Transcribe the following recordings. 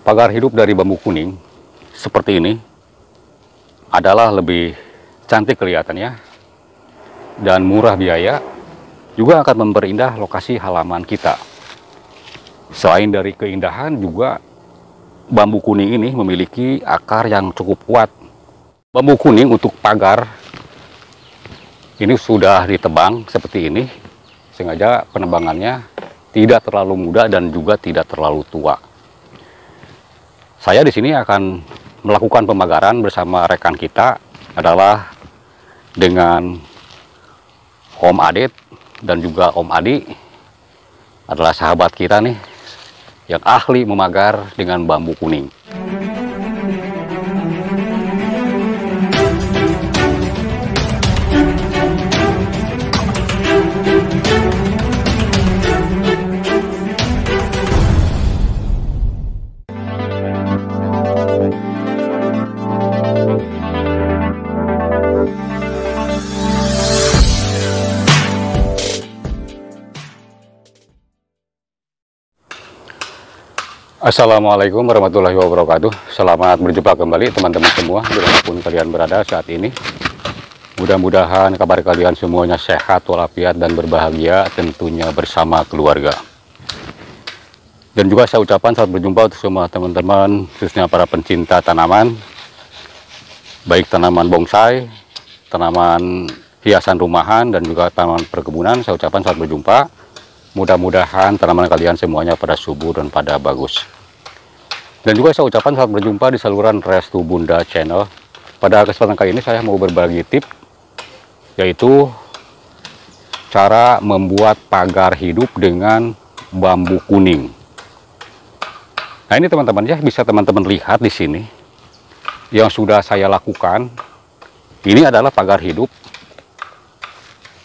Pagar hidup dari bambu kuning seperti ini adalah lebih cantik kelihatannya dan murah biaya, juga akan memperindah lokasi halaman kita. Selain dari keindahan, juga bambu kuning ini memiliki akar yang cukup kuat. Bambu kuning untuk pagar ini sudah ditebang seperti ini, sengaja penebangannya tidak terlalu muda dan juga tidak terlalu tua. Saya di sini akan melakukan pembakaran bersama rekan kita adalah dengan Om Adit dan juga Om Adi, adalah sahabat kita nih yang ahli memagar dengan bambu kuning. Assalamualaikum warahmatullahi wabarakatuh. Selamat berjumpa kembali teman-teman semua dimanapun kalian berada saat ini. Mudah-mudahan kabar kalian semuanya sehat walafiat dan berbahagia, tentunya bersama keluarga. Dan juga saya ucapkan selamat berjumpa untuk semua teman-teman, khususnya para pencinta tanaman, baik tanaman bonsai, tanaman hiasan rumahan, dan juga tanaman perkebunan. Saya ucapkan selamat berjumpa. Mudah-mudahan tanaman kalian semuanya pada subur dan pada bagus. Dan juga saya ucapkan selamat berjumpa di saluran Restu Bunda Channel. Pada kesempatan kali ini saya mau berbagi tips, yaitu cara membuat pagar hidup dengan bambu kuning. Nah ini teman-teman ya, bisa teman-teman lihat di sini yang sudah saya lakukan. Ini adalah pagar hidup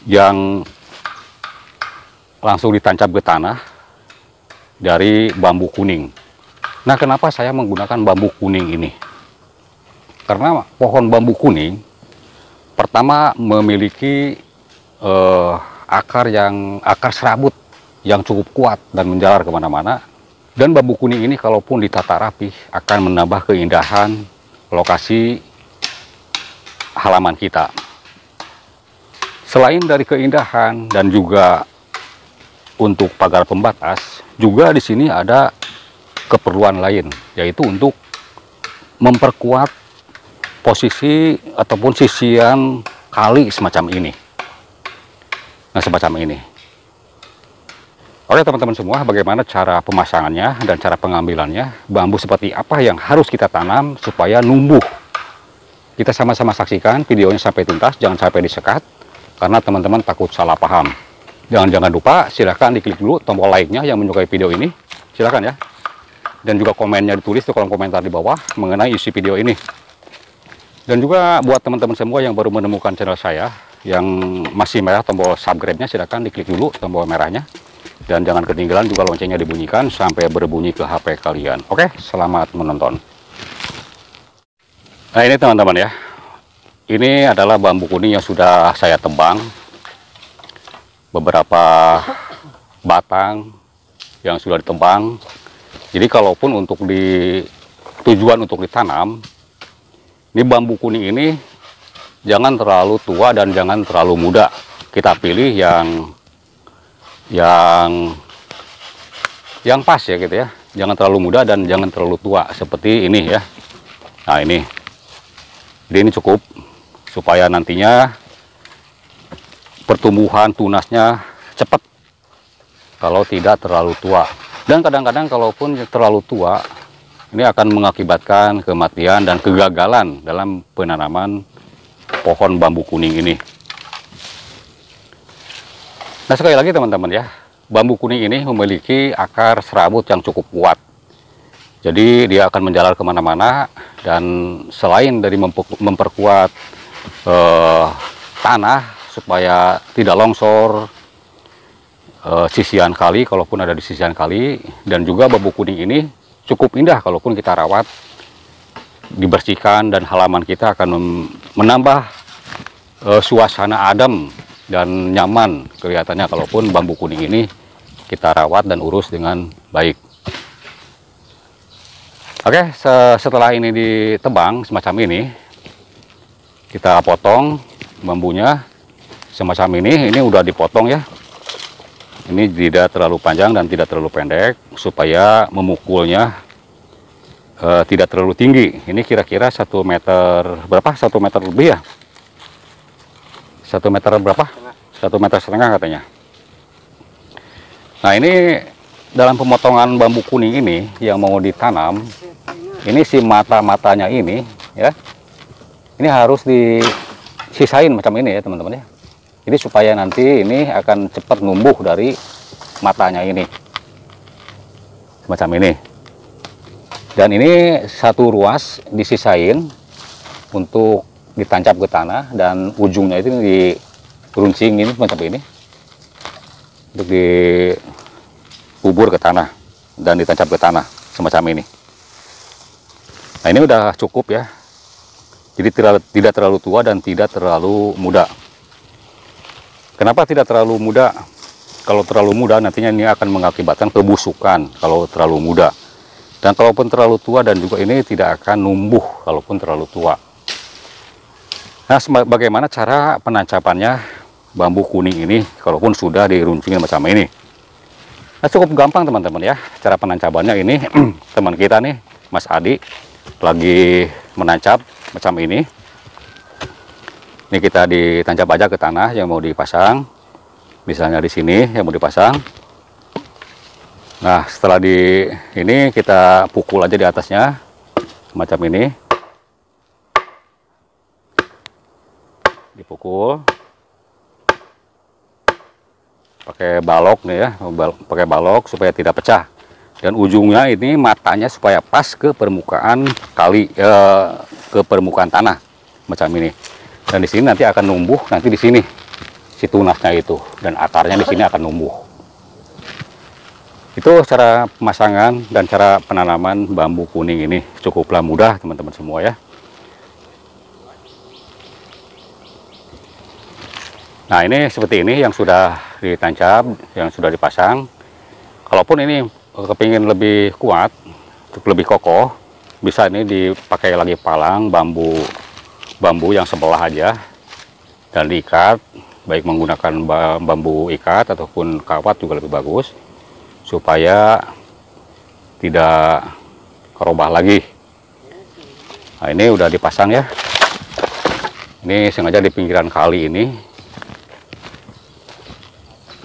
yang langsung ditancap ke tanah dari bambu kuning. Nah, kenapa saya menggunakan bambu kuning ini? Karena pohon bambu kuning pertama memiliki akar serabut yang cukup kuat dan menjalar kemana-mana. Dan bambu kuning ini kalaupun ditata rapi akan menambah keindahan lokasi halaman kita. Selain dari keindahan dan juga untuk pagar pembatas, juga di sini ada keperluan lain, yaitu untuk memperkuat posisi ataupun sisian kali semacam ini. Nah, semacam ini. Oke teman-teman semua, bagaimana cara pemasangannya dan cara pengambilannya, bambu seperti apa yang harus kita tanam supaya numbuh. Kita sama-sama saksikan videonya sampai tuntas, jangan sampai disekat, karena teman-teman takut salah paham. Jangan lupa silahkan diklik dulu tombol like-nya yang menyukai video ini, silahkan ya. Dan juga komennya ditulis di kolom komentar di bawah mengenai isi video ini. Dan juga buat teman-teman semua yang baru menemukan channel saya, yang masih merah tombol subscribe-nya, silahkan diklik dulu tombol merahnya. Dan jangan ketinggalan juga loncengnya dibunyikan sampai berbunyi ke HP kalian. Oke, selamat menonton. Nah ini teman-teman ya, ini adalah bambu kuning yang sudah saya tebang. Beberapa batang yang sudah ditebang. Jadi kalaupun untuk tujuan untuk ditanam, ini bambu kuning ini jangan terlalu tua dan jangan terlalu muda. Kita pilih yang pas ya gitu ya. Jangan terlalu muda dan jangan terlalu tua seperti ini ya. Nah ini. Jadi ini cukup supaya nantinya pertumbuhan tunasnya cepat kalau tidak terlalu tua. Dan kadang-kadang kalaupun terlalu tua, ini akan mengakibatkan kematian dan kegagalan dalam penanaman pohon bambu kuning ini. Nah sekali lagi teman-teman ya, bambu kuning ini memiliki akar serabut yang cukup kuat. Jadi dia akan menjalar kemana-mana, dan selain dari memperkuat tanah supaya tidak longsor, sisian kali kalaupun ada di sisian kali, dan juga bambu kuning ini cukup indah kalaupun kita rawat, dibersihkan, dan halaman kita akan menambah suasana adem dan nyaman kelihatannya kalaupun bambu kuning ini kita rawat dan urus dengan baik. Oke, setelah ini ditebang semacam ini, kita potong bambunya semacam ini. Ini udah dipotong ya. Ini tidak terlalu panjang dan tidak terlalu pendek, supaya memukulnya tidak terlalu tinggi. Ini kira-kira 1 meter berapa? 1 meter lebih ya? 1 meter berapa? 1,5 meter katanya. Nah, ini dalam pemotongan bambu kuning ini yang mau ditanam, ini si mata-matanya ini ya, ini harus disisain macam ini ya teman-teman ya. Jadi supaya nanti ini akan cepat numbuh dari matanya ini, semacam ini. Dan ini satu ruas disisain untuk ditancap ke tanah, dan ujungnya itu diruncing ini macam ini untuk dikubur ke tanah dan ditancap ke tanah semacam ini. Nah, ini udah cukup ya. Jadi tidak terlalu tua dan tidak terlalu muda. Kenapa tidak terlalu muda? Kalau terlalu muda nantinya ini akan mengakibatkan kebusukan kalau terlalu muda. Dan kalaupun terlalu tua, dan juga ini tidak akan numbuh kalaupun terlalu tua. Nah, bagaimana cara penancapannya bambu kuning ini kalaupun sudah diruncingin macam ini? Nah, cukup gampang teman-teman ya. Cara penancapannya ini teman kita nih, Mas Adi, lagi menancap macam ini. Ini kita ditancap aja ke tanah yang mau dipasang. Misalnya di sini yang mau dipasang. Nah, setelah ini kita pukul aja di atasnya macam ini. Dipukul pakai balok nih ya, pakai balok supaya tidak pecah. Dan ujungnya ini matanya supaya pas ke permukaan ke permukaan tanah macam ini. Dan di sini nanti akan numbuh, nanti di sini si tunasnya itu, dan akarnya di sini akan numbuh. Itu cara pemasangan dan cara penanaman bambu kuning ini cukuplah mudah teman-teman semua ya. Nah, ini seperti ini yang sudah ditancap, yang sudah dipasang. Kalaupun ini kepingin lebih kuat, untuk lebih kokoh, bisa ini dipakai lagi palang bambu yang sebelah aja dan diikat, baik menggunakan bambu ikat ataupun kawat juga lebih bagus, supaya tidak kerobah lagi. Nah, ini udah dipasang ya. Ini sengaja di pinggiran kali ini.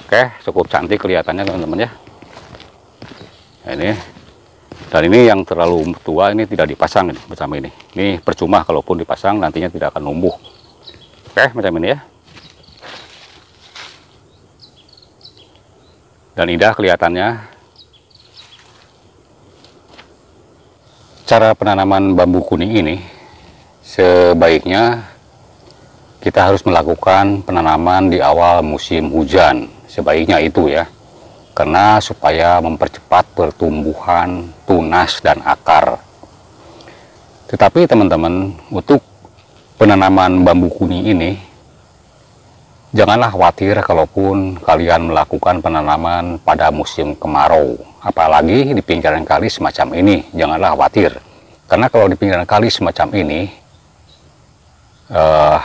Oke, cukup cantik kelihatannya teman-teman ya. Nah, ini, dan ini yang terlalu tua ini tidak dipasang ini, macam ini. Ini percuma kalaupun dipasang, nantinya tidak akan numbuh. Oke, macam ini ya. Dan indah kelihatannya. Cara penanaman bambu kuning ini sebaiknya kita harus melakukan penanaman di awal musim hujan. Sebaiknya itu ya. Karena supaya mempercepat pertumbuhan tunas dan akar. Tetapi teman-teman, untuk penanaman bambu kuning ini, janganlah khawatir kalaupun kalian melakukan penanaman pada musim kemarau, apalagi di pinggiran kali semacam ini. Janganlah khawatir, karena kalau di pinggiran kali semacam ini,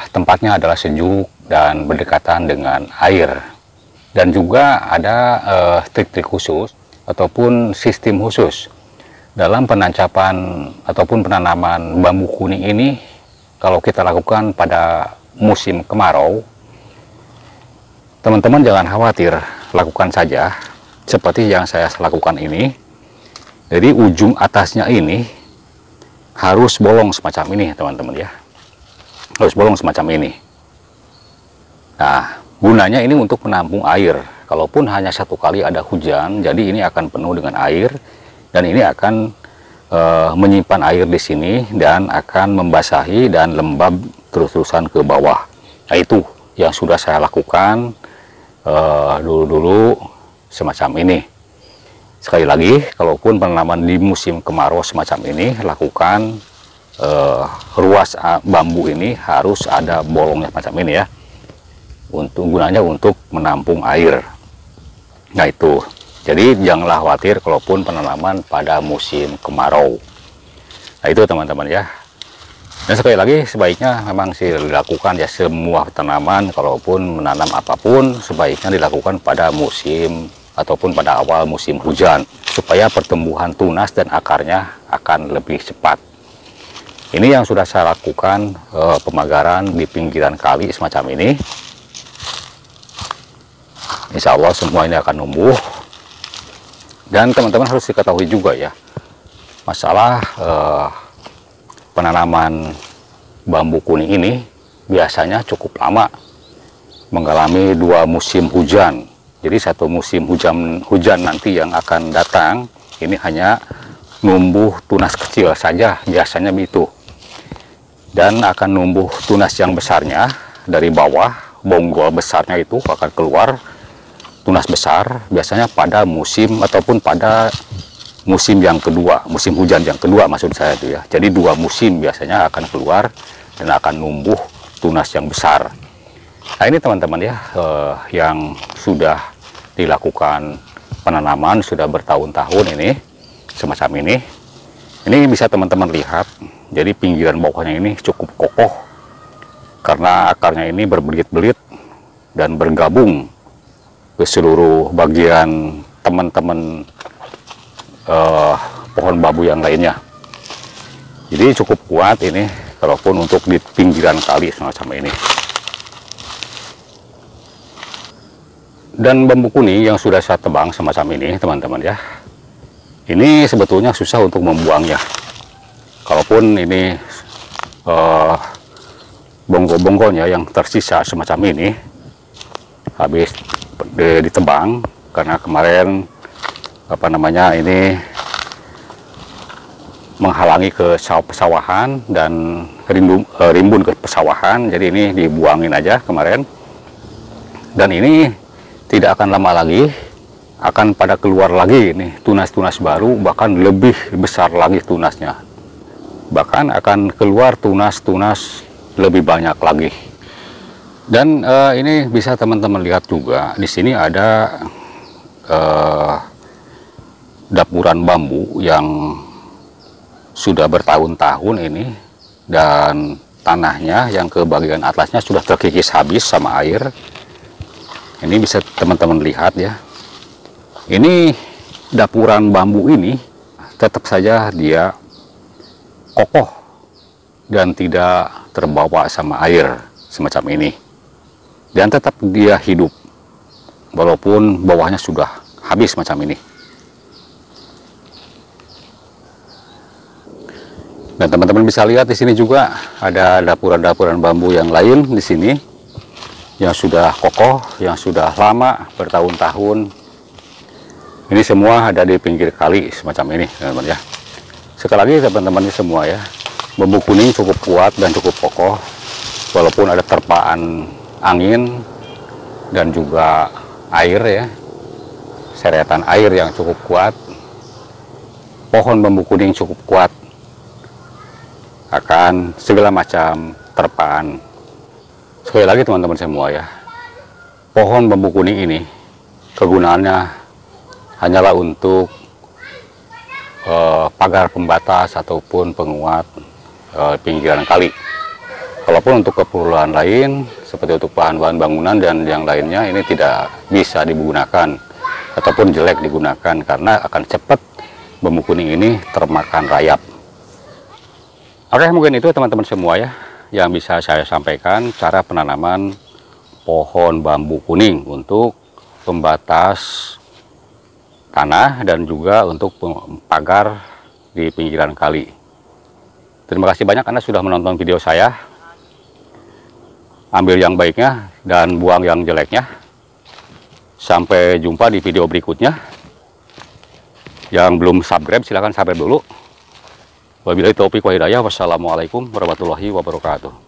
tempatnya adalah sejuk dan berdekatan dengan air, dan juga ada trik-trik khusus ataupun sistem khusus dalam penancapan ataupun penanaman bambu kuning ini. Kalau kita lakukan pada musim kemarau, teman-teman jangan khawatir, lakukan saja seperti yang saya lakukan ini. Jadi ujung atasnya ini harus bolong semacam ini teman-teman ya, harus bolong semacam ini. Nah, gunanya ini untuk menampung air. Kalaupun hanya satu kali ada hujan, jadi ini akan penuh dengan air, dan ini akan menyimpan air di sini dan akan membasahi dan lembab terus-terusan ke bawah. Nah, itu yang sudah saya lakukan dulu-dulu semacam ini. Sekali lagi, kalaupun penanaman di musim kemarau semacam ini, lakukan ruas bambu ini harus ada bolongnya semacam ini ya. Gunanya untuk menampung air. Nah, itu. Jadi janganlah khawatir kalaupun penanaman pada musim kemarau. Nah itu teman-teman ya. Dan sekali lagi sebaiknya memang sih dilakukan ya, semua tanaman kalaupun menanam apapun sebaiknya dilakukan pada musim ataupun pada awal musim hujan supaya pertumbuhan tunas dan akarnya akan lebih cepat. Ini yang sudah saya lakukan pemagaran di pinggiran kali semacam ini. Insya Allah semua ini akan numbuh. Dan teman-teman harus diketahui juga ya, masalah penanaman bambu kuning ini biasanya cukup lama, mengalami 2 musim hujan. Jadi 1 musim hujan nanti yang akan datang ini hanya numbuh tunas kecil saja biasanya begitu, dan akan numbuh tunas yang besarnya dari bawah, bonggol besarnya itu akan keluar tunas besar biasanya pada musim ataupun pada musim yang kedua, musim hujan yang kedua maksud saya itu ya. Jadi 2 musim biasanya akan keluar dan akan numbuh tunas yang besar. Nah ini teman-teman ya, yang sudah dilakukan penanaman sudah bertahun-tahun ini semacam ini. Ini bisa teman-teman lihat, jadi pinggiran bawahnya ini cukup kokoh karena akarnya ini berbelit-belit dan bergabung ke seluruh bagian teman-teman pohon bambu yang lainnya. Jadi cukup kuat ini kalaupun untuk di pinggiran kali semacam ini. Dan bambu kuning yang sudah saya tebang semacam ini teman-teman ya, ini sebetulnya susah untuk membuangnya. Kalaupun ini bonggol-bonggolnya yang tersisa semacam ini habis ditebang, karena kemarin ini menghalangi ke pesawahan dan rimbun ke pesawahan, jadi ini dibuangin aja kemarin. Dan ini tidak akan lama lagi akan pada keluar lagi nih tunas-tunas baru, bahkan lebih besar lagi tunasnya, bahkan akan keluar tunas-tunas lebih banyak lagi. Dan ini bisa teman-teman lihat juga di sini ada dapuran bambu yang sudah bertahun-tahun ini, dan tanahnya yang ke bagian atasnya sudah terkikis habis sama air. Ini bisa teman-teman lihat ya, ini dapuran bambu ini tetap saja dia kokoh dan tidak terbawa sama air semacam ini, dan tetap dia hidup walaupun bawahnya sudah habis macam ini. Dan teman-teman bisa lihat di sini juga ada dapuran-dapuran bambu yang lain di sini yang sudah kokoh, yang sudah lama bertahun-tahun. Ini semua ada di pinggir kali semacam ini teman-teman ya. Sekali lagi teman-teman semua ya, bambu kuning cukup kuat dan cukup kokoh walaupun ada terpaan angin dan juga air ya, seretan air yang cukup kuat. Pohon bambu kuning cukup kuat akan segala macam terpaan. Sekali lagi teman-teman semua ya, pohon bambu kuning ini kegunaannya hanyalah untuk pagar pembatas ataupun penguat pinggiran kali. Kalaupun untuk keperluan lain seperti untuk bahan-bahan bangunan dan yang lainnya, ini tidak bisa digunakan ataupun jelek digunakan karena akan cepat bambu kuning ini termakan rayap. Oke, mungkin itu teman-teman semua ya yang bisa saya sampaikan cara penanaman pohon bambu kuning untuk pembatas tanah dan juga untuk pagar di pinggiran kali. Terima kasih banyak Anda sudah menonton video saya. Ambil yang baiknya dan buang yang jeleknya. Sampai jumpa di video berikutnya. Yang belum subscribe silahkan subscribe dulu. Wabillahi taufiq wa hidayah. Wassalamualaikum warahmatullahi wabarakatuh.